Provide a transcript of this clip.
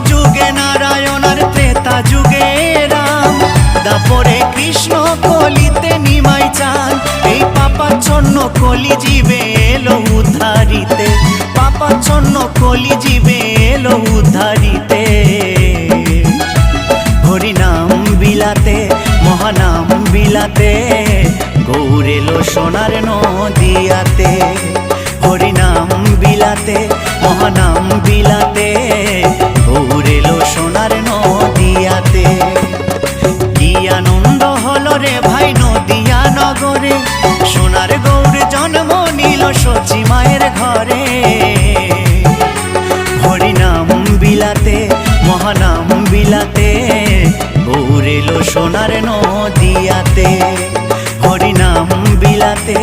যুগে নারায়ণ আর ত্রেতা যুগে রাম, দাপরে কৃষ্ণ কলিতে নিমাই চান। এই পাপাচ্ছন্ন কলি জীবে এলো উদ্ধারিতে, পাপাচ্ছন্ন কলি জীবে এলো উদ্ধারিতে। হরিনাম বিলাতে মহানাম বিলাতে, গৌর এলো সোনার নদিয়াতে। হরিনাম বিলাতে মহানাম বিলাতে, গৌর এলো সোনার নদিয়াতে। কি আনন্দ হলো রে ভাই নদিয়া নগরে, সোনার গৌর জন্ম নিল সচি মায়ের ঘরে। হরিনাম বিলাতে মহানাম বিলাতে, গৌর এলো সোনার নদিয়াতে। হরিনাম বিলাতে